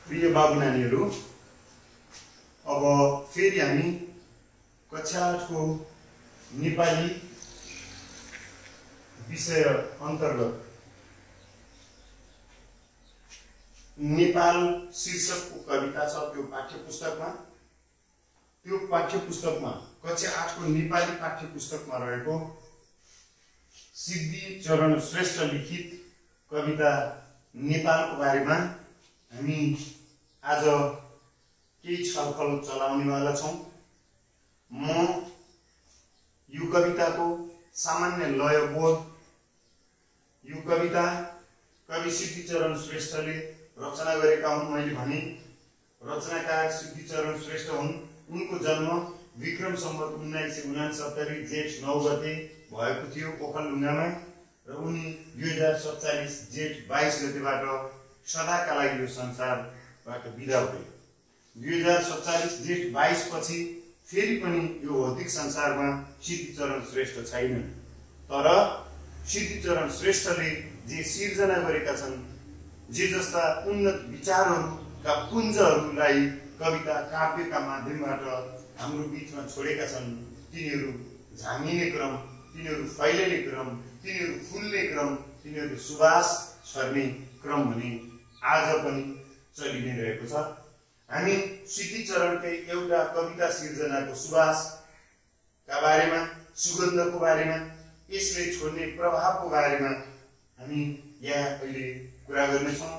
प्रिय बाबु नानीहरू, अब फेरि हामी कक्षा 8 को नेपाली विषय अन्तर्गत नेपाल शीर्षकको कविता छ। त्यो पाठ्यपुस्तकमा कक्षा 8 को नेपाली पाठ्यपुस्तकमा रहेको सिद्धि चरण श्रेष्ठ लिखित कविता नेपालको बारेमा हामी आज केही छलफल चलाउनेवाला छौं। म यो कविताको सामान्य लयबोध, यो कविता कवि सिद्धिचरण श्रेष्ठले रचना गरेका हुन्। मैले भने रचनाकार सिद्धिचरण श्रेष्ठ हुन्। उनको जन्म विक्रम सम्वत 1969 जेठ 9 गते भएको थियो ओखलढुङ्गामा र उनी 2047 जेठ 22 गतेबाट सदाका लागि यो संसारबाट बिदा भए। 2047 जेठ 22 पछि फेरि पनि यो भौतिक संसारमा सिद्धिचरण श्रेष्ठ छैनन्। तर सिद्धिचरण श्रेष्ठले जे सिर्जना गरेका छन्, जे जस्ता उन्नत विचारहरूका पुञ्जहरूलाई कविता काव्यका माध्यमबाट हाम्रो बीचमा छोडेका छन्, तिनीहरू झाँगिने क्रम, तिनीहरू फैलिने क्रम, तिनीहरू फुल्ने क्रम, तिनीहरू सुवास छर्ने क्रम भने आज पनि चलि नै रहेको छ। हामी सिद्धिचरणकै एउटा कविता सिर्जनाको सुवासका बारेमा, सुगन्धको बारेमा, यसले छोड्ने प्रभावको बारेमा हामी यहाँ अहिले कुरा गर्नेछौँ।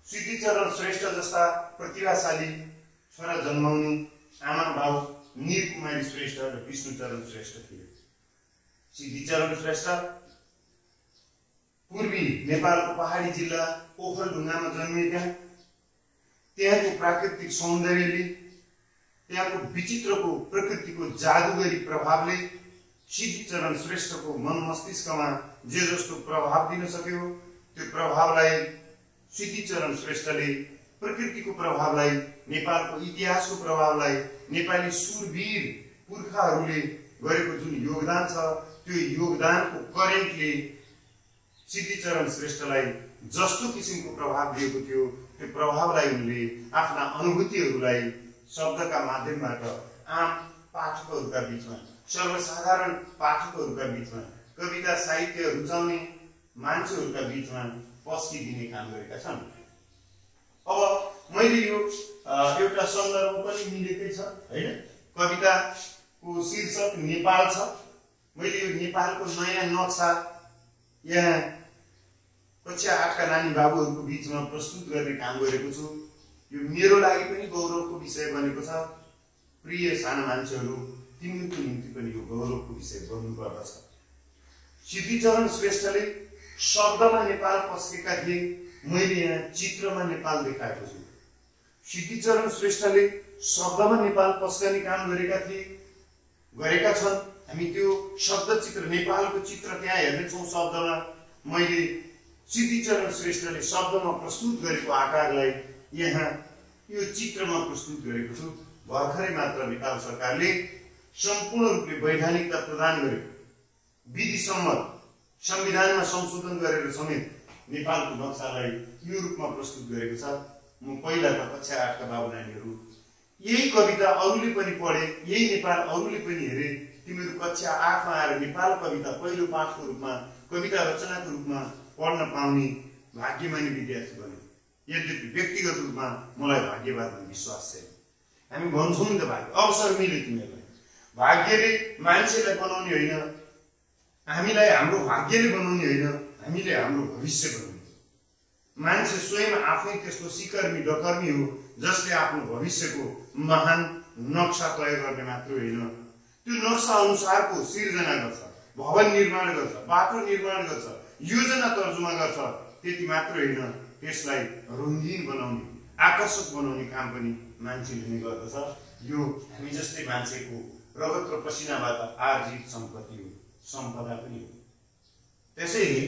सिद्धिचरण श्रेष्ठ जस्ता प्रतिभाशाली छोरा जन्माउने आमा बाउ निरकुमारी श्रेष्ठ र विष्णुचरण श्रेष्ठ थिए। सिद्धिचरण श्रेष्ठ पूर्वी नेपालको पहाडी जिल्ला ओखलढुङ्गामा जन्मिएका। त्यहाँको प्राकृतिक सौन्दर्यले, त्यहाँको विचित्रको प्रकृतिको जादुगरी प्रभावले सिद्धिचरण श्रेष्ठको मन मस्तिष्कमा जे जस्तो प्रभाव दिन सक्यो, त्यो प्रभावलाई सिद्धिचरण श्रेष्ठले प्रकृतिको प्रभावलाई, नेपालको इतिहासको प्रभावलाई, नेपाली सुरवीर पुर्खाहरूले गरेको जुन योगदान छ, त्यो योगदानको करेन्टले सिद्धिचरण श्रेष्ठलाई जस्तो किसिमको प्रभाव दिएको थियो, त्यो प्रभावलाई उनले आफ्ना अनुभूतिहरूलाई शब्दका माध्यमबाट आम पाठकहरूका बीचमा, सर्वसाधारण पाठकहरूका बीचमा, कविता साहित्य रुचाउने मान्छेहरूका बीचमा पस्किदिने काम गरेका छन्। अब मैले यो एउटा सन्दर्भ पनि मिलेकै छ हैन। कविताको शीर्षक नेपाल छ। मैले यो नेपालको नयाँ नक्सा यहाँ कक्षा 8 का नानी बाबुहरूको बीचमा प्रस्तुत गर्ने काम गरेको छु। यो मेरो लागि पनि गौरवको विषय बनेको छ। प्रिय साना मान्छेहरू, तिमीहरूको निम्ति पनि यो गौरवको विषय बन्नुपर्दछ। सिद्धिचरण श्रेष्ठले शब्दमा नेपाल पस्केका थिए, मैले यहाँ चित्रमा नेपाल देखाएको छु। सिद्धिचरण श्रेष्ठले शब्दमा नेपाल पस्कने काम गरेका छन्। हामी त्यो शब्द चित्र, नेपालको चित्र त्यहाँ हेर्नेछौँ शब्दमा। मैले सिद्धिचरण श्रेष्ठले शब्दमा प्रस्तुत गरेको आकारलाई यहाँ यो चित्रमा प्रस्तुत गरेको छु। भर्खरै मात्र नेपाल सरकारले सम्पूर्ण रूपले वैधानिकता प्रदान गर्यो, विधि सम्मत संविधानमा संशोधन गरेर समेत नेपालको नक्सालाई यो रूपमा प्रस्तुत गरेको छ। म पहिला त कक्षा 8 का बाबु नानीहरू, यही कविता अरूले पनि पढे, यही नेपाल अरूले पनि हेरे, तिमीहरू कक्षा 8 मा आएर नेपाल कविता पहिलो पाठको रूपमा, कविता रचनाको रूपमा पढ्न पाउने भाग्यमानी विद्यार्थी बन्यो। यद्यपि व्यक्तिगत रूपमा मलाई भाग्यवाद विश्वास छैन। हामी भन्छौँ नि त भाग्य, अवसर मिल्यो तिमीहरूलाई। भाग्यले मान्छेलाई बनाउने होइन, हामीलाई हाम्रो भाग्यले बनाउने होइन, हामीले हाम्रो भविष्य बनाउने। मान्छे स्वयं आफै त्यस्तो सिकर्मी डकर्मी हो जसले आफ्नो भविष्यको महान नक्सा तय गर्ने मात्र होइन, त्यो नक्सा अनुसारको सिर्जना गर्छ, भवन निर्माण गर्छ, बाटो निर्माण गर्छ, योजना तर्जुमा गर्छ। त्यति मात्र होइन, त्यसलाई रङ्गीन बनाउने, आकर्षक बनाउने काम पनि मान्छेले नै गर्दछ। यो हामी जस्तै मान्छेको रगत र पसिनाबाट आर्जित सम्पत्ति हो, सम्पदा पनि हो। त्यसैले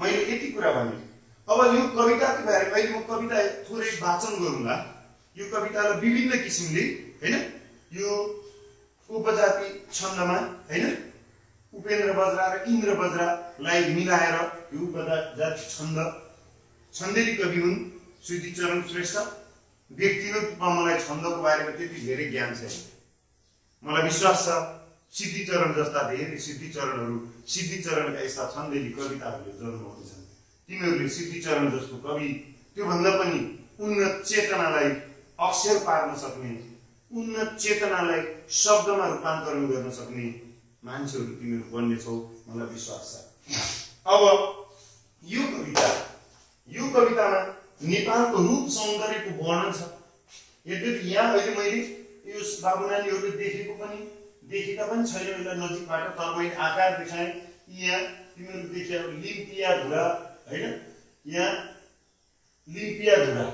मैले यति कुरा भने। अब यो कविताको बारेमा अहिले म कविता थोरै वाचन गरौँला। यो कवितालाई विभिन्न किसिमले हैन, यो उपजाति छन्दमा हैन, उपेन्द्र बज्रा र इन्द्र बज्रालाई मिलाएर यो उपजाति छन्द छन्देली कवि हुन् सिद्धिचरण श्रेष्ठ। व्यक्तिगत रूपमा मलाई छन्दको बारेमा त्यति धेरै ज्ञान छैन। मलाई विश्वास छ सिद्धिचरण जस्ता धेरै सिद्धिचरणका यस्ता छन्देली कविताहरूले जन्म हुनेछन्। तिमीहरूले सिद्धिचरण जस्तो कवि, त्योभन्दा पनि उन्नत चेतनालाई अक्षर पार्न सक्ने, उन्नत चेतनालाई शब्दमा रूपान्तरण गर्न सक्ने मान्छेहरू तिमीहरू बन्नेछौ, मलाई विश्वास छ। अब यो कवितामा नेपालको रूप सौन्दर्यको वर्णन छ। यद्यपि यहाँ अहिले मैले यो बाबु नानीहरूले देखेका पनि छैन यसलाई नजिकबाट, तर मैले आकार देखाएँ। यहाँ तिमीहरू देखे लिम्पिया धुरा होइन, यहाँ लिम्पिया धुरा,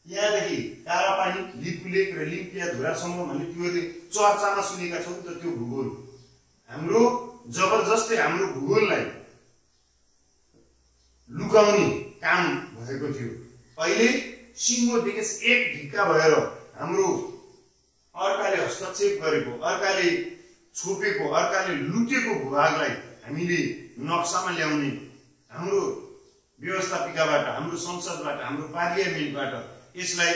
यहाँदेखि कालापानी, लिपुलेक र लिम्पिया धुरासम्म भन्ने तिमीहरूले चर्चामा सुनेका छौ त। त्यो भूगोल हाम्रो जबरजस्तै हाम्रो भूगोललाई लुकाउने काम भएको थियो। अहिले सिङ्गो देश एक ढिक्का भएर हाम्रो अर्काले हस्तक्षेप गरेको, अर्काले छोपेको, अर्काले लुटेको भूभागलाई हामीले नक्सामा ल्याउने, हाम्रो व्यवस्थापिकाबाट, हाम्रो संसदबाट, हाम्रो पार्लियामेन्टबाट यसलाई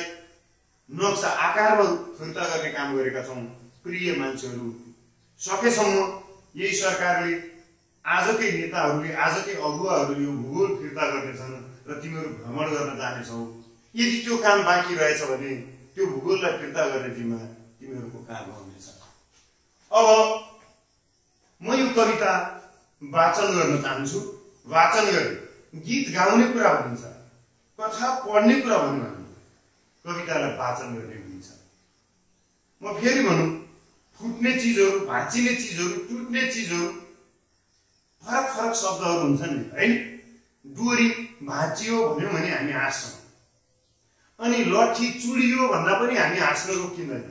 नक्सा आकारमा फिर्ता गर्ने काम गरेका छौँ। प्रिय मान्छेहरू, सकेसम्म यही सरकारले, आजकै नेताहरूले, आजकै अगुवाहरूले यो भूगोल फिर्ता गर्नेछन् र तिमीहरू भ्रमण गर्न जानेछौ। यदि त्यो काम बाँकी रहेछ भने त्यो भूगोललाई फिर्ता गर्ने जिम्मा तिमीहरूको काम हुनेछ। अब म यो कविता वाचन गर्न चाहन्छु। वाचन गरे गीत गाउने कुरा भनिन्छ, कथा पढ्ने कुरा भन्नु भने कवितालाई वाचन गर्ने भनिन्छ। म फेरि भनौँ, फुट्ने चिजहरू, भाँचिने चिजहरू, टुट्ने चिजहरू, फरक फरक शब्दहरू हुन्छन् नि होइन। डोरी भाँचियो भन्यो भने हामी हाँस्छौँ, अनि लट्ठी चुडियो भन्दा पनि हामी हाँस्न रोकिँदैन।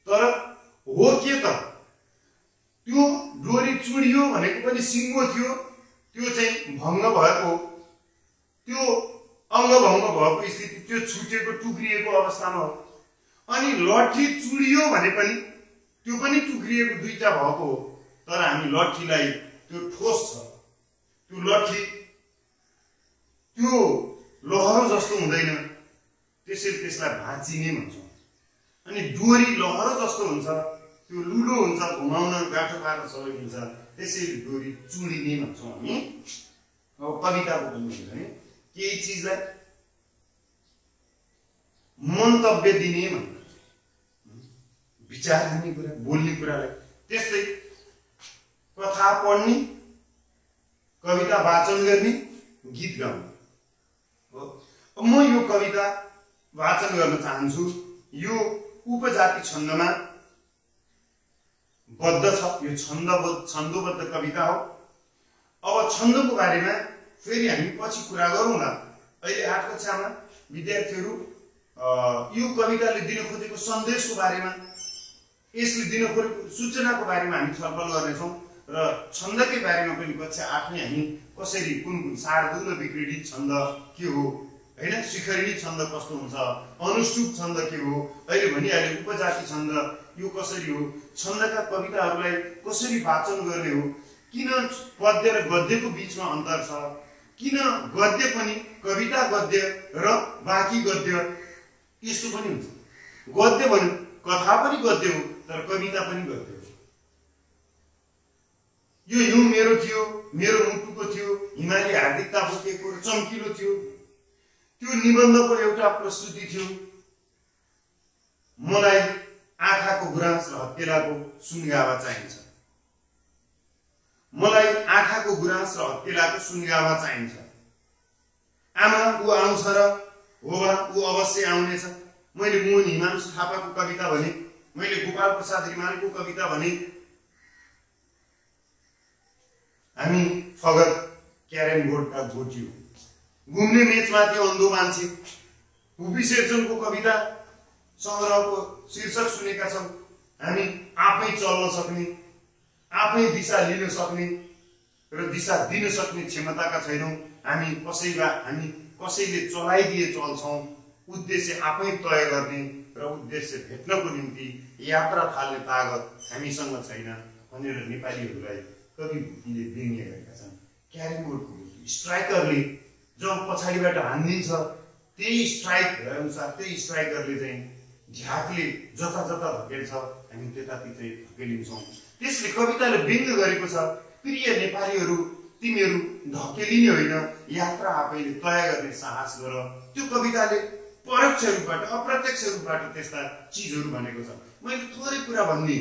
तर हो के त, त्यो डोरी चुडियो भनेको पनि सिङ्गो थियो, त्यो चाहिँ भङ्ग भएको, त्यो अङ्गभङ्ग भएको स्थिति, त्यो छुटेको टुक्रिएको अवस्थामा हो। अनि लट्ठी चुडियो भने पनि त्यो पनि टुक्रिएको दुईटा भएको हो। तर हामी लट्ठीलाई, त्यो ठोस छ, त्यो लट्ठी त्यो लहरो जस्तो हुँदैन, त्यसैले त्यसलाई भाँचिने भन्छौँ। अनि डोरी लहरो जस्तो हुन्छ, त्यो लुलो हुन्छ, घुमाउन गाँठो पार्न सहयोग हुन्छ, त्यसैले डोरी चुडिने भन्छौँ हामी। अब कविताको पनि हुन्छ भने केही चिजलाई मन्तव्य दिने भन्छ, विचार दिने कुरा, बोल्ने कुरालाई। त्यस्तै कथा पढ्ने, कविता वाचन गर्ने, गीत गाउने हो। म यो कविता वाचन गर्न चाहन्छु। यो उपजाति छन्दमा बद्ध छ, यो छन्दोबद्ध कविता हो। अब छन्दको बारेमा फेरि हामी पछि कुरा गरौँला। अहिले 8 कक्षामा विद्यार्थीहरू यो कविताले दिन खोजेको सन्देशको बारेमा, यसले दिन खोजेको सूचनाको बारेमा हामी छलफल गर्नेछौँ र छन्दकै बारेमा पनि कक्षा 8 मै हामी कसरी कुन शार्दूल विक्रीडित छन्द के हो हैन, शिखरिणी छन्द कस्तो हुन्छ, अनुष्टुप छन्द के हो, अहिले भनिहाले उपजाति छन्द यो कसरी हो, छन्दका कविताहरूलाई कसरी वाचन गर्ने हो, किन पद्य र गद्यको बीचमा अन्तर छ, किन गद्य पनि कविता गद्य र बाँकी गद्य यस्तो पनि हुन्छ। गद्य भन्नु कथा पनि गद्य हो, तर कविता पनि गद्य हो। यो हिउँ मेरो थियो, मेरो मुटुको थियो, हिमाली हार्दिकता बोकेको र चम्किलो थियो, त्यो निबन्धको एउटा प्रस्तुति थियो। मलाई आँखाको गुराँस र हत्केलाको सुनगावा चाहिन्छ, मलाई आँखाको गुराँस र हत्केलाको सुनगावा चाहिन्छ। आमा ऊ आउँछ र होबा ऊ अवश्य आउनेछ। मैले मोहन हिमांशु थापाको कविता भने, मैले गोपाल प्रसाद रिमालको कविता भने, हामी फगत क्यारेम बोर्डका गोटी हो, घुम्ने मेचमाथि अन्धो मान्छे, भूपी शेरचनको कविता संग्रहको शीर्षक सुनेका छौँ। हामी आफै चल्न सक्ने, आफै दिशा लिन सक्ने र दिशा दिन सक्ने क्षमताका छैनौँ। हामी कसैले चलाइदिए चल्छौँ। उद्देश्य आफै तय गर्ने र उद्देश्य भेट्नको निम्ति यात्रा थाल्ने तागत हामीसँग छैन भनेर नेपालीहरूलाई कवि भूपीले व्यङ्ग्य गरेका छन्। क्यारेम बोर्डको स्ट्राइकरले जब पछाडिबाट हानिदिन्छ त्यही स्ट्राइक भए अनुसार त्यही स्ट्राइकरले चाहिँ झ्याकले जता जता धकेल्छ हामी त्यतातिर धकेलिन्छौँ। त्यसले कविताले व्यङ्ग गरेको छ, प्रिय नेपालीहरू तिमीहरू धकेलिने होइन, यात्रा आफैले तय गर्ने साहस गर। त्यो कविताले परोक्ष रूपबाट अप्रत्यक्ष रूपबाट त्यस्ता चिजहरू भनेको छ। मैले थोरै कुरा भन्ने,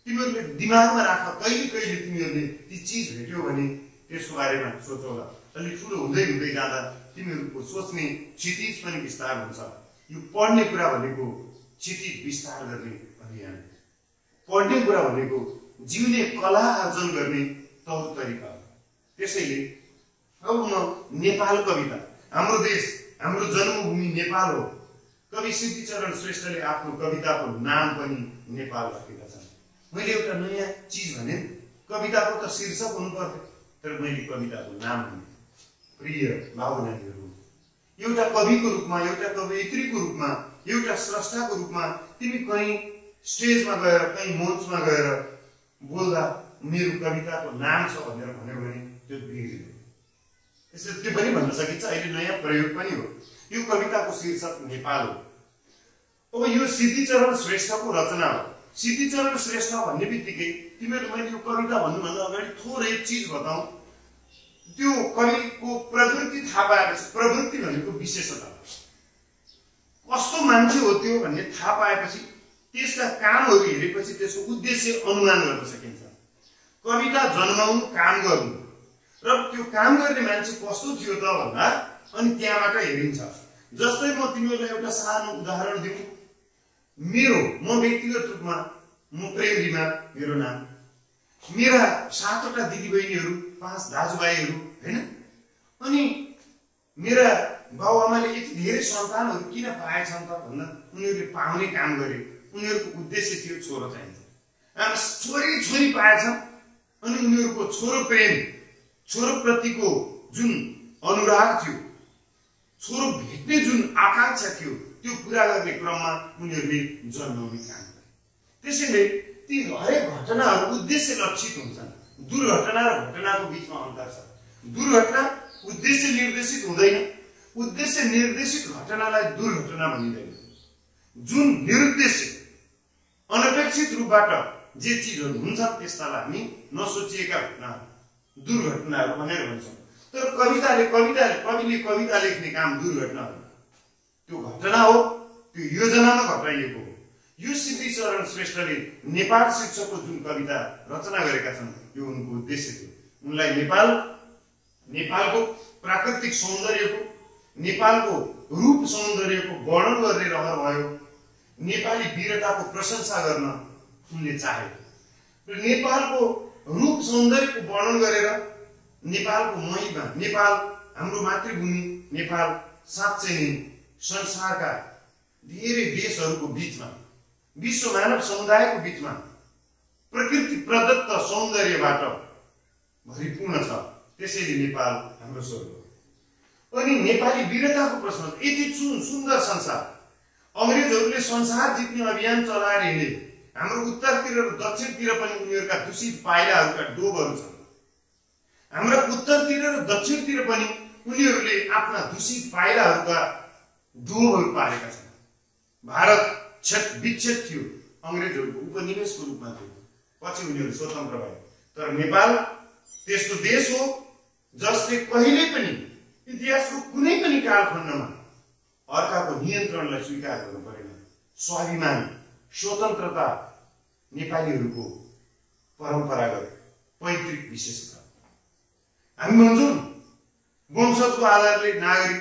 तिमीहरूले दिमागमा राख, कहिले कहिले तिमीहरूले ती चिज भेट्यो भने त्यसको बारेमा सोचौला। अलि ठुलो हुँदै हुँदै जाँदा तिमीहरूको सोच्ने क्षितिज पनि विस्तार हुन्छ। यो पढ्ने कुरा भनेको क्षितिज विस्तार गर्ने अभियान, पढ्ने कुरा भनेको जिउने कला आर्जन गर्ने तौर तरिका हो। त्यसैले अब म नेपाल कविता, हाम्रो देश हाम्रो जन्मभूमि नेपाल हो। कवि सिद्धिचरण श्रेष्ठले आफ्नो कविताको नाम पनि नेपाल राखेका छन्। मैले एउटा नयाँ चिज भने, कविताको त शीर्षक हुनु पर्थ्यो, तर मैले कविताको नाम भने। प्रिय भावनाहरू, एउटा कविको रूपमा, एउटा कवयित्रीको रूपमा, एउटा स्रष्टाको रूपमा तिमी कहीँ स्टेजमा गएर, कहीँ मञ्चमा गएर बोल्दा मेरो कविताको नाम छ भनेर भन्यो भने त्यो बिग्रियो। त्यसले त्यो पनि भन्न सकिन्छ, अहिले नयाँ प्रयोग पनि हो। यो कविताको शीर्षक नेपाल हो। अब यो सिद्धिचरण श्रेष्ठको रचना हो। सिद्धिचरण श्रेष्ठ भन्ने बित्तिकै तिमीहरू, मैले यो कविता भन्नुभन्दा अगाडि थोरै चिज बताउँ। त्यो कविको प्रवृत्ति थाहा पाएपछि, प्रवृत्ति भनेको विशेषता, कस्तो मान्छे हो त्यो भन्ने थाहा पाएपछि त्यसका कामहरू हेरेपछि त्यसको उद्देश्य अनुमान गर्न सकिन्छ। कविता जन्माउनु, काम गर्नु, र त्यो काम गर्ने मान्छे कस्तो थियो त भन्दा अनि त्यहाँबाट हेरिन्छ। जस्तै म तिमीहरूलाई एउटा सानो उदाहरण दिउँ। म व्यक्तिगत रूपमा म प्रेम रिमा मेरो नाम, मेरा 7वटा दिदीबहिनीहरू, 5 दाजुभाइहरू हैन। अनि मेरा बाबुआमाले यति धेरै सन्तानहरू किन पाएछन् त भन्दा उनीहरूले पाउने काम गरे। उनीहरूको उद्देश्य थियो छोरो चाहिन्छ। छोरी छोरी पाएछन् अनि उनीहरूको छोरो प्रेम, छोरोप्रतिको जुन अनुराग थियो, छोरो भेट्ने जुन आकांक्षा थियो, त्यो पूरा गर्ने क्रममा उनीहरूले जन्माउने काम गरे। त्यसैले ती हरेक घटनाहरू उद्देश्य लक्षित हुन्छन्। दुर्घटना र घटनाको बीचमा अन्तर छ। दुर्घटना उद्देश्य निर्देशित हुँदैन, उद्देश्य निर्देशित घटनालाई दुर्घटना भनिँदैन। जुन निरुद्देश्य अनपेक्षित रूपबाट जे चिजहरू हुन्छन् त्यसलाई हामी नसोचिएका घटनाहरू, दुर्घटनाहरू भनेर भन्छौँ। तर कविले कविता लेख्ने काम दुर्घटना हो, त्यो घटना हो, त्यो योजनामा घटाइएको हो। यो सिद्धिचरण श्रेष्ठले नेपाल शीर्षकको जुन कविता रचना गरेका छन्, यो उनको उद्देश्य थियो। उनलाई नेपालको प्राकृतिक सौन्दर्यको, नेपालको रूप सौन्दर्यको वर्णन गर्ने रहर भयो। नेपाली वीरताको प्रशंसा गर्न उनले चाहे र नेपालको रूप सौन्दर्यको वर्णन गरेर नेपालको महिमा, नेपाल हाम्रो मातृभूमि, नेपाल साँच्चै नै संसारका धेरै देशहरूको बीचमा, विश्व मानव समुदायको बीचमा प्रकृति प्रदत्त सौन्दर्यबाट भरिपूर्ण छ। त्यसैले नेपाल हाम्रो स्वर्ग हो। अनि नेपाली वीरताको प्रश्न, यति सुन्दर संसार, अंग्रेजहरूले संसार जित्ने अभियान चलाएर हिँडे। हाम्रो उत्तरतिर र दक्षिणतिर पनि उनीहरूका दूषित पाइलाहरूका डोबहरू छन्। हाम्रो उत्तरतिर र दक्षिणतिर पनि उनीहरूले आफ्ना दूषित पाइलाहरूका डोबहरू पारेका छन्। भारत विच्छेद थियो, अंग्रेजहरूको उपनिवेशको रूपमा थियो, पछि उनीहरू स्वतन्त्र भए। तर नेपाल त्यस्तो देश हो जसले कहिल्यै पनि इतिहासको कुनै पनि कालखण्डमा अर्काको नियन्त्रणलाई स्वीकार गर्नु परेन। स्वाभिमान, स्वतन्त्रता नेपालीहरूको परम्परागत पैतृक विशेषता। हामी भन्छौँ वंशजको आधारले नागरिक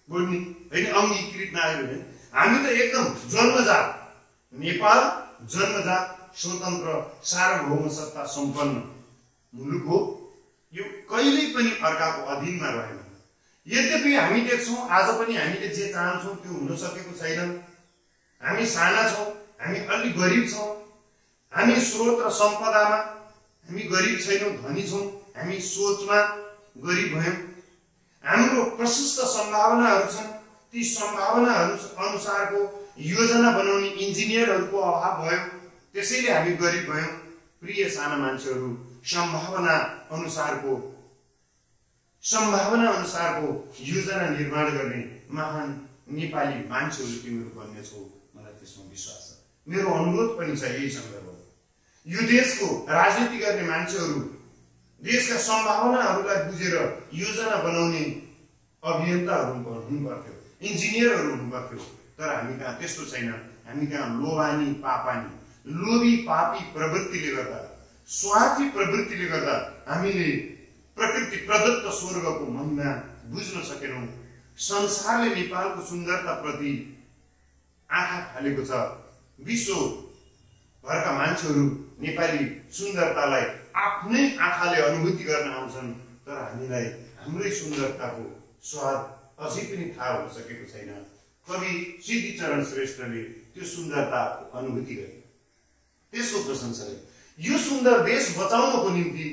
बन्ने होइन, अङ्गीकृत नागरिक होइन। हामी त एकदम जन्मजात नेपाल, जन्मजात स्वतन्त्र सार्वभौम सत्ता सम्पन्न मुलुक हो। यो कहिल्यै पनि अर्काको अधीनमा रहेन। यद्यपि हामी देख्छौँ आज पनि हामीले जे चाहन्छौँ त्यो हुन सकेको छैन। हामी साना छौँ, हामी अलि गरिब छौँ, हामी स्रोत र सम्पदामा हामी गरिब छैनौँ, धनी छौँ, हामी सोचमा गरिब भयौँ। हाम्रो प्रशस्त सम्भावनाहरू छन्, ती सम्भावनाहरू अनुसारको योजना बनाउने इन्जिनियरहरूको अभाव भयो, त्यसैले हामी गरिब भयौँ। प्रिय साना मान्छेहरू, सम्भावना अनुसारको योजना निर्माण गर्ने महान नेपाली मान्छेहरू तिमीहरू बन्नेछौ, मलाई त्यसमा विश्वास छ। मेरो अनुरोध पनि छ यही सन्दर्भमा, यो देशको राजनीति गर्ने मान्छेहरू देशका सम्भावनाहरूलाई बुझेर योजना बनाउने अभियन्ताहरू हुनुपर्थ्यो, इन्जिनियरहरू हुनुपर्थ्यो। तर हामी कहाँ त्यस्तो छैन। हामी कहाँ लोभानी पापानी, लोभी पापी प्रवृत्तिले गर्दा, स्वार्थी प्रवृत्तिले गर्दा हामीले प्रकृति प्रदत्त स्वर्गको महिमा बुझ्न सकेनौं। संसारले नेपालको सुन्दरताप्रति आँखा फालेको छ। विश्वभरका मान्छेहरू नेपाली सुन्दरतालाई आफ्नै आँखाले अनुभूति गर्न आउँछन्, तर हामीलाई हाम्रै सुन्दरताको स्वाद अझै पनि थाहा हुन सकेको छैन। कवि सिद्धिचरण श्रेष्ठले त्यो सुन्दरताको अनुभूति गरे, त्यसको प्रशंसा गरे। यो सुन्दर देश बचाउनको निम्ति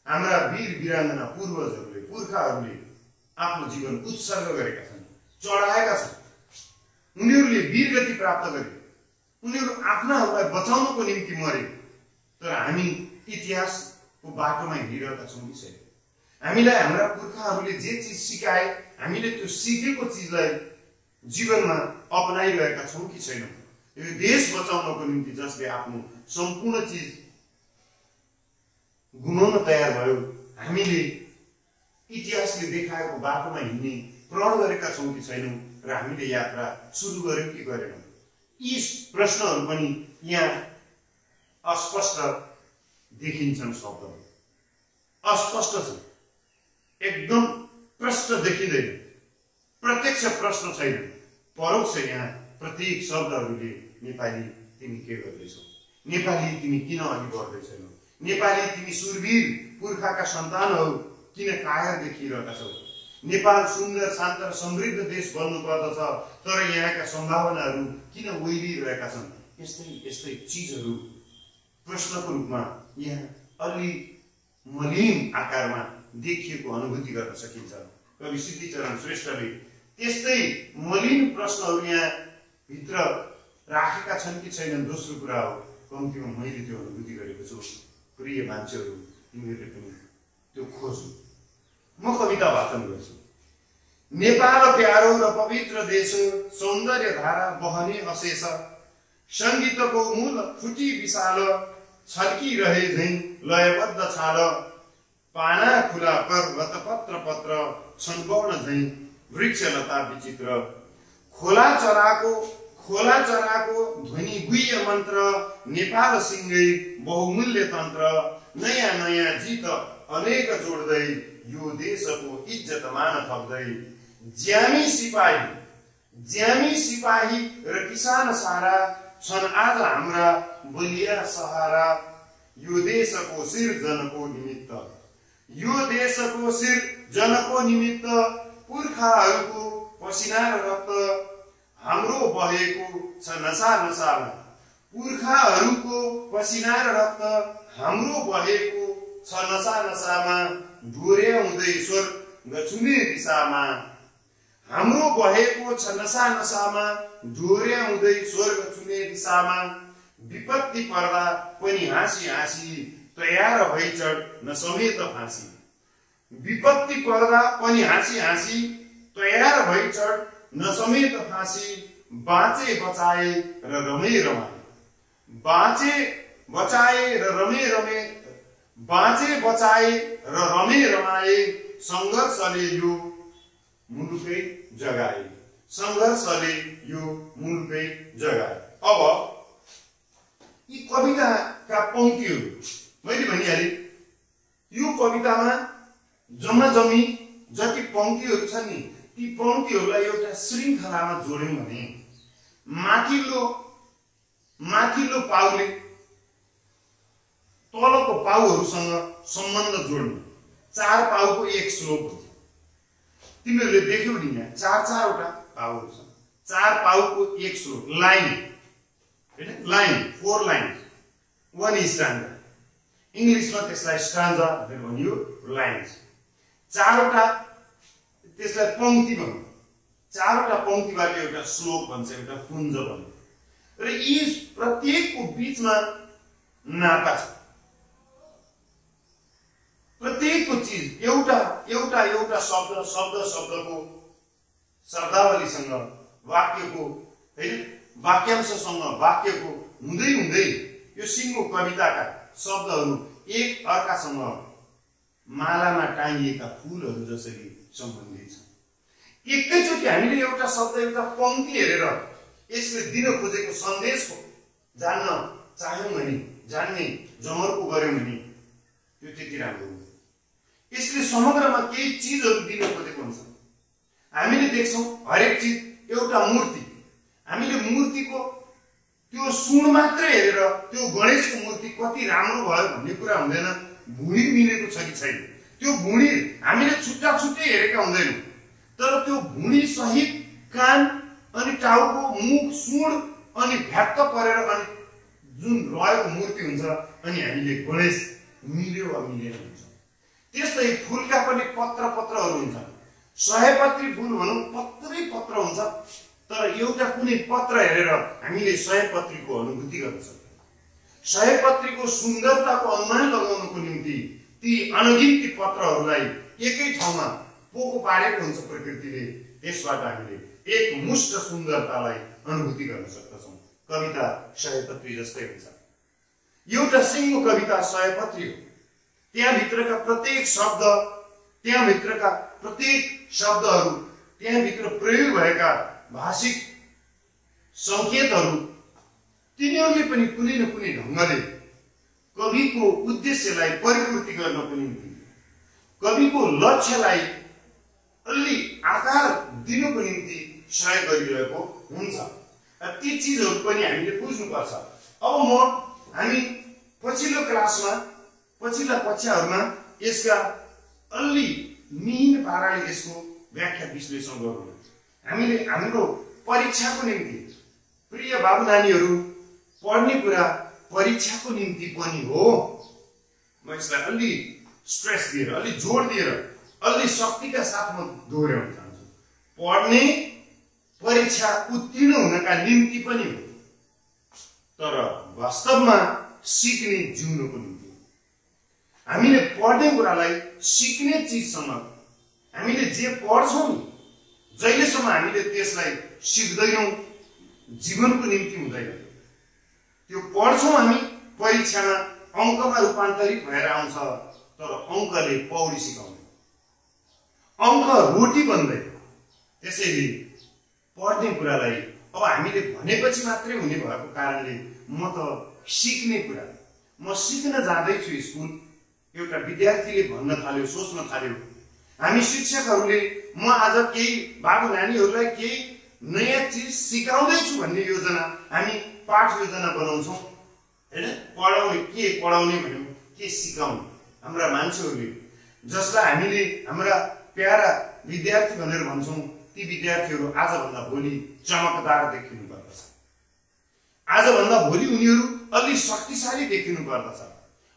हाम्रा वीर वीराङ्गना पूर्वजहरूले, पुर्खाहरूले आफ्नो जीवन उत्सर्ग गरेका छन्, चढाएका छन्। उनीहरूले वीरगति प्राप्त गरे, उनीहरू आफ्नाहरूलाई बचाउनको निम्ति मरे। तर हामी इतिहासको बाटोमा हिँडिरहेका छौँ कि छैन? हामीलाई हाम्रा पुर्खाहरूले जे चिज सिकाए, हामीले त्यो सिकेको चिजलाई जीवनमा अपनाइरहेका छौँ कि छैनौँ? यो देश बचाउनको निम्ति जसले आफ्नो सम्पूर्ण चिज गुमाउन तयार भयो, हामीले इतिहासले देखाएको बाटोमा हिँड्ने प्रण गरेका छौँ कि छैनौँ? र हामीले यात्रा सुरु गर्यौँ कि गरेनौँ? यी प्रश्नहरू पनि यहाँ अस्पष्ट देखिन्छन्। शब्दहरू अस्पष्ट छन्, एकदम प्रश्न देखिँदैन, प्रत्यक्ष प्रश्न छैन, परोक्ष यहाँ प्रत्येक शब्दहरूले नेपाली तिमी के गर्दैछौ, नेपाली तिमी किन अघि बढ्दैछौ, नेपाली तिमी सुरवीर पुर्खाका सन्तान हौ, किन कायर देखिरहेका छौ, नेपाल सुन्दर शान्त र समृद्ध देश बन्नु पर्दछ, तर यहाँका सम्भावनाहरू किन ओइलिरहेका छन्? यस्तै यस्तै चिजहरू प्रश्नको रूपमा यहाँ अलि मलिन आकारमा देखिएको अनुभूति गर्न सकिन्छ। कवि सिद्धिचरण श्रेष्ठले त्यस्तै मलिन प्रश्नहरू यहाँ भित्र राखेका छन् कि छैनन्? दोस्रो कुरा हो, कम्तीमा मैले त्यो अनुभूति गरेको छु। प्रिय मान्छेहरू, तिमीहरूले पनि त्यो खोज्नु। म कविता वाचन गर्छु। नेपाल प्यारो र पवित्र देश, सौन्दर्य धारा बहने अशेष, संगीतको मूल फुटी विशाल, छल्किरहे झैं लयबद्ध छाल, पाना खुला पर्वत पत्र पत्र, छनबौर्ण झैं वृक्षलता विचित्र, खोला चराको ध्वनि गुह्य मन्त्र, नेपाल सिंगै बहुमूल्य तन्त्र, नयाँ नयाँ जित अनेक जोड्दै, यो देशको इज्जत मान थप्दै, ज्यामी सिपाही र किसान सारा, छन् आज हाम्रा बलिया सहारा, यो देशको सिर्जनको निमित्त, यो देशको सिर्जनको निमित्त, पुर्खाहरूको पसिना र रक्त हाम्रो बहेको छ नसा नसामा, पुर्खाहरूको पसिना र रक्त हाम्रो बहेको छ नसा नसामा, डोर्याउँदै स्वर्ग छुने दिशामा, हाम्रो बहेको छ नसा नसामा, डोर्याउँदै स्वर्ग छुने दिशामा, विपत्ति पर्दा पनि हाँसी हाँसी, तयार भई चढ न समेत फाँसी, विपत्ति पर्दा पनि हाँसी हाँसी, तयार भई चढ न समेत फाँसी, बाँचे बचाए र रमे रमाए, बाँचे बचाए र रमे रमे, बाँचे बचाए र रमे रमाए, संघर्षले यो मुलुकै जगाए, संघर्षले यो मुलुकै जगाए। अब यी कविताका पंक्तिहरू मैले भनिहालेँ, यो कवितामा जम्मा जम्मी जति पंक्तिहरू छन् नि, ती पंक्तिहरूलाई एउटा श्रृङ्खलामा जोड्यौँ भने माथिल्लो पाउले तलको पाउहरूसँग सम्बन्ध जोड्नु। चार पाउको एक श्लोक हुन्छ। तिमीहरूले देख्यौ नि, यहाँ चारवटा पाउहरू छन्। चार पाउको एक श्लोक, लाइन, लाइन, 4 लाइन्स, 1 स्ट्यान्जा। इङ्ग्लिसमा त्यसलाई स्ट्यान्जा भनेर भनियो, लाइन्स। चारवटा, त्यसलाई पंक्ति भन्छ। चारवटा पंक्तिबाट एउटा श्लोक भन्छ, एउटा कुञ्ज भन्छ। र यी प्रत्येकको बीचमा नाता छ। प्रत्येकको चिज एउटा शब्दको शब्दावलीसँग वाक्यको हैन वाक्यांशसँग वाक्यको हुँदै हुँदै यो सिङ्गो कविताका शब्दहरू एक अर्कासँग मालामा टाँगिएका फूलहरू जसरी सम्बन्धित छन्। एकैचोटि हामीले एउटा शब्द एउटा पंक्ति हेरेर यसले दिन खोजेको सन्देशको जान्न चाह्यौं भने जान्ने जमर्को गर्यौं भने त्यो त्यति राम्रो हुन्छ। यसले समग्रमा केही चीजहरू दिन खोजेको हुन्छ। हामीले देख्छौं हरेक चीज एउटा मूर्ति, हामीले मूर्तिको त्यो सुन मात्रै हेरेर त्यो गणेशको मूर्ति कति राम्रो भयो भन्ने कुरा हुँदैन। भुँडी मिलेको छ कि छैन, त्यो भुँडी हामीले छुट्टा छुट्टै हेरेका हुँदैनौँ, तर त्यो भुँडी सहित कान अनि टाउको मुख सुन अनि भ्यात्त परेर अनि जुन रहेको मूर्ति हुन्छ अनि हामीले गणेश मिल्यो वा मिलेन हुन्छ। त्यस्तै फूलका पनि पत्र पत्रहरू हुन्छन्। सयपत्री फूल भनौं पत्रै पत्र हुन्छ, तर एउटा कुनै पत्र हेरेर हामीले सयपत्रीको अनुभूति गर्न सक्छौं। सयपत्रीको सुन्दरताको अनुमान लगाउनको निम्ति ती अनगिन्ती पत्रहरूलाई एकै ठाउँमा पोको पारेको हुन्छ प्रकृतिले। त्यसबाट हामीले एक मुष्ट सुन्दरतालाई अनुभूति गर्न सक्छौं। कविता सयपत्री जस्तै हुन्छ। एउटा सिङ्गो कविता सयपत्री हो। त्यहाँभित्रका प्रत्येक शब्द, त्यहाँभित्रका प्रत्येक शब्दहरू, त्यहाँभित्र प्रयोग भएका भाषिक संकेतहरू तिनीहरूले पनि कुनै न कुनै ढङ्गले कविको उद्देश्यलाई परिपूर्ति गर्नको निम्ति, कविको लक्ष्यलाई अलि आकार दिनको निम्ति सहयोग गरिरहेको हुन्छ। ती चीजहरू पनि हामीले बुझ्नुपर्छ। अब हामी पछिल्लो क्लासमा पछिल्ला कक्षाहरूमा यसका अलि मिहिन पाराले यसको व्याख्या विश्लेषण गरौँ। हामीले हाम्रो परीक्षाको निम्ति प्रिय बाबु नानीहरू पढ्ने कुरा परीक्षाको निम्ति पनि हो। म यसलाई अलि स्ट्रेस दिएर अलि जोड दिएर अलि शक्तिका साथ म दोहोर्याउन चाहन्छु। पढ्ने परीक्षा उत्तीर्ण हुनका निम्ति पनि हो, तर वास्तवमा सिक्ने जिउनको निम्ति। हामीले पढ्ने कुरालाई सिक्ने चीजसँग हामीले जे पढ्छौं जहिलेसम्म हामीले त्यसलाई सिक्दैनौं जीवनको निम्ति हुँदैन। त्यो पढ्छौं हामी परीक्षामा अंकमा रूपान्तरित भएर आउँछ, तर अंकले पौडी सिकाउँदैन, अंक रोटी बन्दैन। त्यसैले पढ्ने कुरालाई अब हामीले भनेपछि मात्रै हुने भएको कारणले म त सिक्ने कुरा, म सिक्न जाँदैछु स्कुल, एउटा विद्यार्थीले भन्न थाल्यो, सोच्न थाल्यो। हामी शिक्षकहरूले म आज केही बाबु नानीहरूलाई केही नयाँ चीज सिकाउँदैछु भन्ने योजना, हामी पाठ योजना बनाउँछौँ हैन। पढाउने के पढाउने भन्यो, के सिकाउने। हाम्रा मान्छेहरूले जसलाई हामीले हाम्रा प्यारा विद्यार्थी भनेर भन्छौँ, ती विद्यार्थीहरू आजभन्दा भोलि चमकदार देखिनु पर्दछ। आजभन्दा भोलि उनीहरू अलि शक्तिशाली देखिनु पर्दछ,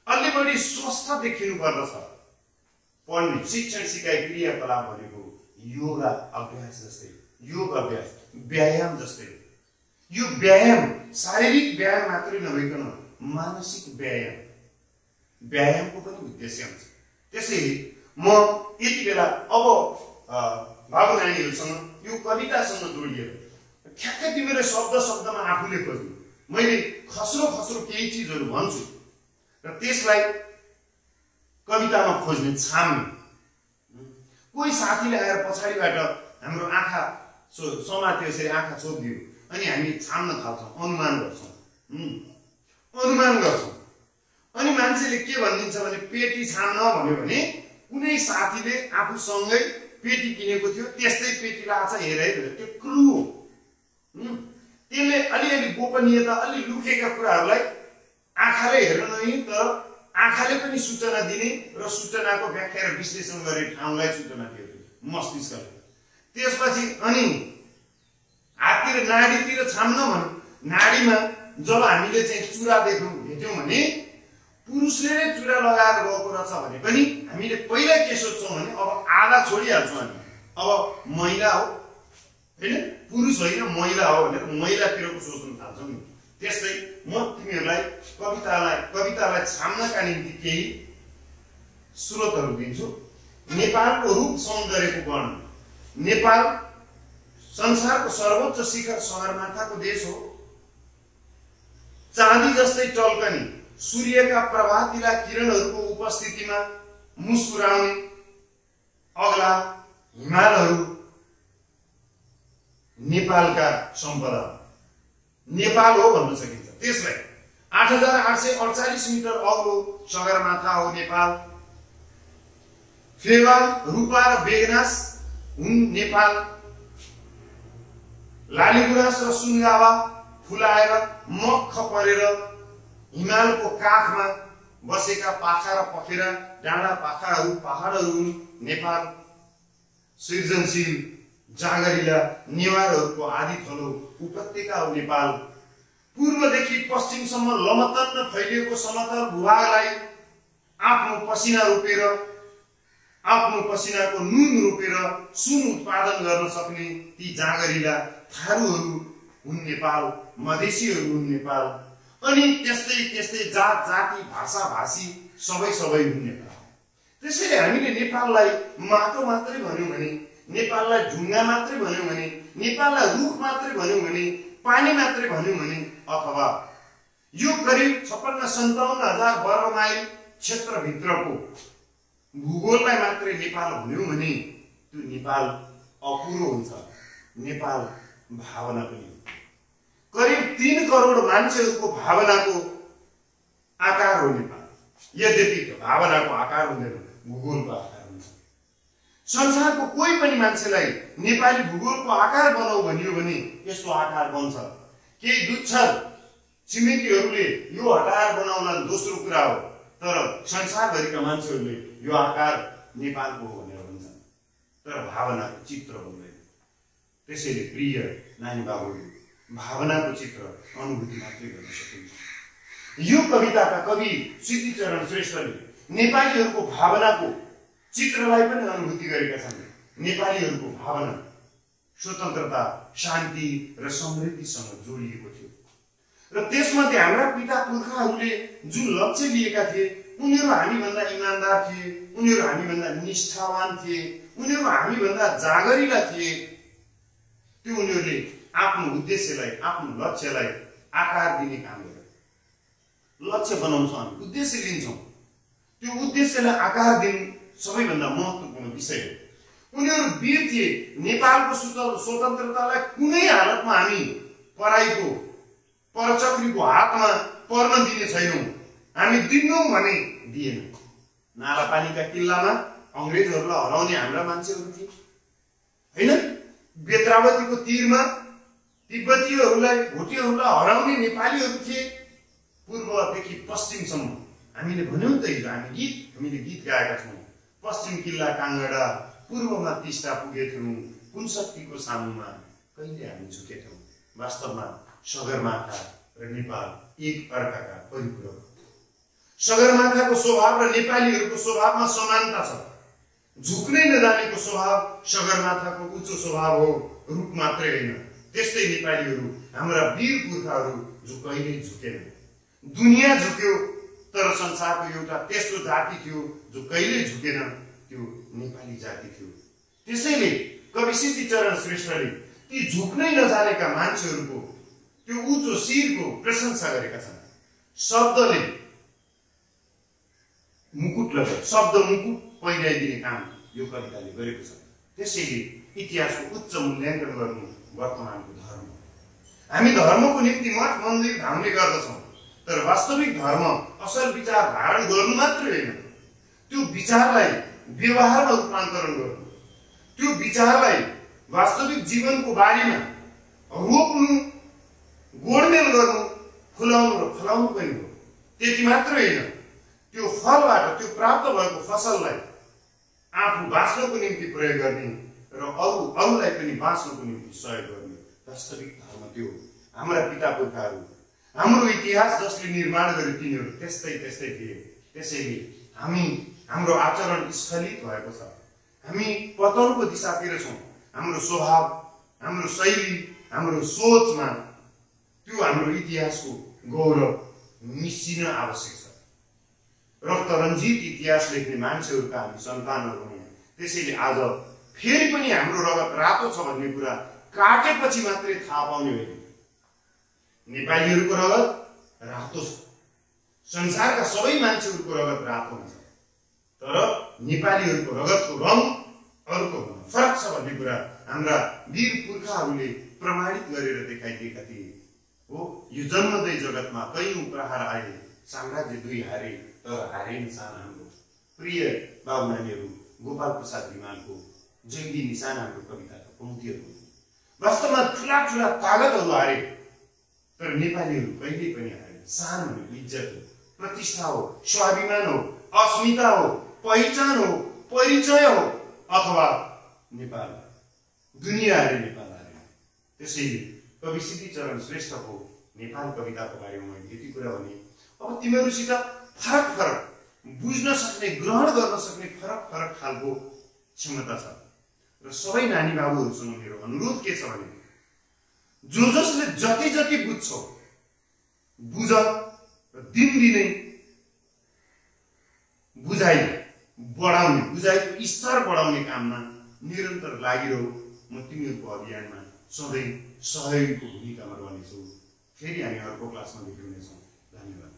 अलि बढी स्वस्थ देखिनु पर्दछ। पढ्ने शिक्षण सिकाइ क्रियाकलाप भनेको योगा अभ्यास जस्तै, योग अभ्यास व्यायाम जस्तै। यो व्यायाम शारीरिक व्यायाम मात्रै नभइकन मानसिक व्यायाम, व्यायामको पनि उद्देश्य हुन्छ। त्यसैले म यति बेला अब बाबु नानीहरूसँग यो कवितासँग जोडिएर ठ्याक्कै तिमीले शब्द शब्दमा आफूले खोज्नु, मैले खस्रो खस्रो केही चीजहरू भन्छु र त्यसलाई कवितामा खोज्ने, छाम्ने। कोही साथीले आएर पछाडिबाट हाम्रो आँखा समात्यो, यसरी आँखा छोपिदियो अनि हामी छाम्न थाल्छौँ, अनुमान गर्छौँ। अनि मान्छेले के भनिदिन्छ भने पेटी छाम्न भन्यो भने कुनै साथीले आफूसँगै पेटी किनेको थियो, त्यस्तै पेटी लाछ हेर है, त्यो क्लु हो। त्यसले अलिअलि गोपनीयता, अलि लुकेका कुराहरूलाई आँखाले हेर्न नै, तर आँखाले पनि सूचना दिने र सूचनाको व्याख्या र विश्लेषण गर्ने ठाउँलाई सूचना दियो मस्तिष्कले। त्यसपछि अनि हाततिर नाडीतिर छाम्न भन्नु, नाडीमा जब हामीले चाहिँ चुरा भेट्यौँ भने पुरुषले नै चुरा लगाएर गएको रहेछ भने पनि हामीले पहिला के सोच्छौँ भने अब आधा छोडिहाल्छौँ हामी, अब महिला हो हैन, पुरुष होइन महिला हो भनेर महिलातिरको सोच्न थाल्छौँ नि। त्यस्तै म तिमीहरूलाई कवितालाई छाम्नका निम्ति केही स्रोतहरू दिन्छु। नेपालको रूप सौन्दर्यको वर्णन, नेपाल संसारको सर्वोच्च शिखर सगरमाथाको देश हो। चाँदी जस्तै टल्कने सूर्यका प्रभातिला किरणहरूको उपस्थितिमा मुस्कुराउने अग्ला हिमालहरू नेपालका सम्पदा नेपाल हो भन्न सकिन्छ। त्यसलाई 8848 मिटर अग्लो सगरमाथा हो नेपाल। फेवा, रूपा र बेगनास हुन् नेपाल। लालीगुराँस र सुनगावा फुलाएर मख परेर हिमालको काखमा बसेका पाखा र पखेरा डाँडा पाखाहरू पहाडहरू हुन् नेपाल। सृजनशील जागरिला नेवारहरूको आदि थलो उपत्यका हो नेपाल। पूर्वदेखि पश्चिमसम्म लमतन्न फैलिएको समतल भूभागलाई आफ्नो पसिना रोपेर, आफ्नो पसिनाको नुन रोपेर सुन उत्पादन गर्न सक्ने ती जागरिला थारूहरू हुन् नेपाल, मधेसीहरू हुन् नेपाल। अनि त्यस्तै त्यस्तै जात जाति भाषा भाषी सबै हुन् नेपाल। त्यसैले हामीले नेपाललाई माटो मात्रै भन्यौं भने, नेपाललाई ढुङ्गा मात्रै भन्यौं भने, नेपाललाई रुख मात्रै भन्यौं भने, पानी मात्रै भन्यौं भने, अथवा यो करिब 56-57 वर्ग माइल क्षेत्रभित्रको भूगोललाई मात्रै नेपाल भन्यौं भने त्यो नेपाल अपुरो हुन्छ। नेपाल भावना पनि करिब 3 करोड मान्छेहरूको भावनाको आकार हो नेपाल। यद्यपि भावनाको आकार हुँदैन, भूगोलको आकार हुन्छ। संसारको कोही पनि मान्छेलाई नेपाली भूगोलको आकार बनाऊ भनियो भने यस्तो आकार बन्छ। केही दुच्छर छिमेकीहरूले यो आकार बनाउन दोस्रो कुरा हो, तर संसारभरिका मान्छेहरूले यो आकार नेपालको हो भनेर भन्छन्, तर भावनाको चित्र हुँदैन। त्यसैले प्रिय नानी बाबुले भावनाको चित्र अनुभूति मात्रै गर्न सकिन्छ। यो कविताका कवि सिद्धिचरण श्रेष्ठले नेपालीहरूको भावनाको चित्रलाई पनि अनुभूति गरेका छन्। नेपालीहरूको भावना स्वतन्त्रता, शान्ति र समृद्धिसँग जोडिएको थियो र त्यसमध्ये हाम्रा पिता पुर्खाहरूले जुन लक्ष्य लिएका थिए, उनीहरू हामीभन्दा इमानदार थिए, उनीहरू हामीभन्दा निष्ठावान थिए, उनीहरू हामीभन्दा जागरिला थिए। त्यो उनीहरूले आफ्नो उद्देश्यलाई, आफ्नो लक्ष्यलाई आकार दिने काम गरे। लक्ष्य बनाउँछौँ हामी, उद्देश्य लिन्छौँ, त्यो उद्देश्यलाई आकार दिनु सबैभन्दा महत्त्वपूर्ण विषय हो। उनीहरू वीर थिए। नेपालको स्वतन्त्रतालाई कुनै हालतमा हामी पराईको परचक्रीको हातमा पर्न दिने छैनौँ। हामी दिन्नौँ भने दिएन। नालापानीका किल्लामा अंग्रेजहरूलाई हराउने हाम्रा मान्छेहरू थिए हैन। बेत्रावतीको तीरमा तिब्बतीहरूलाई, भोटेहरूलाई हराउने नेपालीहरू थिए। पूर्वदेखि पश्चिमसम्म हामीले भन्यौं त हिजो हामीले गीत गाएका छौँ। पश्चिम किल्ला काङ्गडा, पूर्वमा टिस्टा पुगेथ्यौँ, कुन शक्तिको सामुमा कहिले हामी झुकेथ्यौँ। वास्तवमा सगरमाथा र नेपाल एक अर्काका परिपूरक। सगरमाथाको स्वभाव र नेपालीहरूको स्वभावमा समानता छ। झुक्नै नजानेको स्वभाव सगरमाथाको उच्च स्वभाव हो, रूप मात्रै होइन। त्यस्तै नेपालीहरू, हाम्रा वीर पुर्खाहरू जो कहिल्यै झुकेन। दुनियाँ झुक्यो, तर संसारको एउटा त्यस्तो जाति थियो जो कहिल्यै झुकेन, त्यो नेपाली जाति थियो। त्यसैले कवि सिद्धिचरण श्रेष्ठले ती झुक्नै नजानेका मान्छेहरूको त्यो उच्च शिरको प्रशंसा गरेका छन्। शब्दले मुकुट लगाए, शब्द मुकुट पहिराइदिने काम यो कविताले गरेको छ। त्यसैले इतिहासको उच्च मूल्याङ्कन गर्नु वर्तमानको धर्म। हामी धर्मको निम्ति मठ मन्दिर धाउने गर्दछौँ, तर वास्तविक धर्म असल विचार धारण गर्नु मात्रै होइन, त्यो विचारलाई व्यवहारमा रूपान्तरण गर्नु, त्यो विचारलाई वास्तविक जीवनको बारीमा रोप्नु, गोडमेल गर्नु, फुलाउनु र फलाउनु पनि हो। त्यति मात्रै होइन, त्यो फलबाट, त्यो प्राप्त भएको फसललाई आफू बाँच्नको निम्ति प्रयोग गर्ने र अरूलाई पनि बाँच्नको निम्ति सहयोग गर्ने वास्तविक धर्म त्यो हो। हाम्रा पिता पुर्खाहरू, हाम्रो इतिहास जसले निर्माण गरे तिनीहरू त्यस्तै थिए। त्यसैले हाम्रो आचरण स्खलित भएको छ। हामी पतनको दिशातिर छौँ। हाम्रो स्वभाव, हाम्रो शैली, हाम्रो सोचमा त्यो हाम्रो इतिहासको गौरव मिसिन आवश्यक छ। रक्तरञ्जित इतिहास लेख्ने मान्छेहरूका हामी सन्तानहरू हौँ। त्यसैले आज फेरि पनि हाम्रो रगत रातो छ भन्ने कुरा काटेपछि मात्रै थाहा पाउने होइन। नेपालीहरूको रगत रातो छ, संसारका सबै मान्छेहरूको रगत रातो हुन्छ, तर नेपालीहरूको रगतको रङ अर्को हुन फरक छ भन्ने कुरा हाम्रा वीर पुर्खाहरूले प्रमाणित गरेर देखाइदिएका थिए। हो, यो जन्मदै जगतमा कैयौं प्रहार आए, साम्राज्य दुई हारे, तर हारे निशान हाम्रो प्रिय बाबु नानीहरू गोपाल प्रसाद रिमालको जङ्गी निशान हाम्रो कविताका पंक्तिहरू। वास्तवमा ठुला ठुला तागतहरू हारे, तर नेपालीहरू कहिल्यै पनि हारेन। सान भनेको इज्जत हो, प्रतिष्ठा हो, स्वाभिमान हो, अस्मिता हो, पहिचान हो, परिचय हो, अथवा नेपाल दुनिया हारे नेपाल हारे। त्यसैले कवि सिद्धिचरण श्रेष्ठको नेपाल कविताको बारेमा मैले यति कुरा भने। अब तिमीहरूसित फरक फरक बुझ्न सक्ने, ग्रहण गर्न सक्ने फरक फरक खालको क्षमता छ, र सबै नानी बाबुहरूसँग मेरो अनुरोध के छ भने जो जसले जति जति बुझ्छौ बुझ, र दिनदिनै बुझाइ बढाउने, बुझाइको स्तर बढाउने काममा निरन्तर लागिरहौ। म तिमीहरूको अभियानमा सधैँ सहयोगीको भूमिकामा रहनेछु। फेरि हामी अर्को क्लासमा भेट्नेछौँ। धन्यवाद।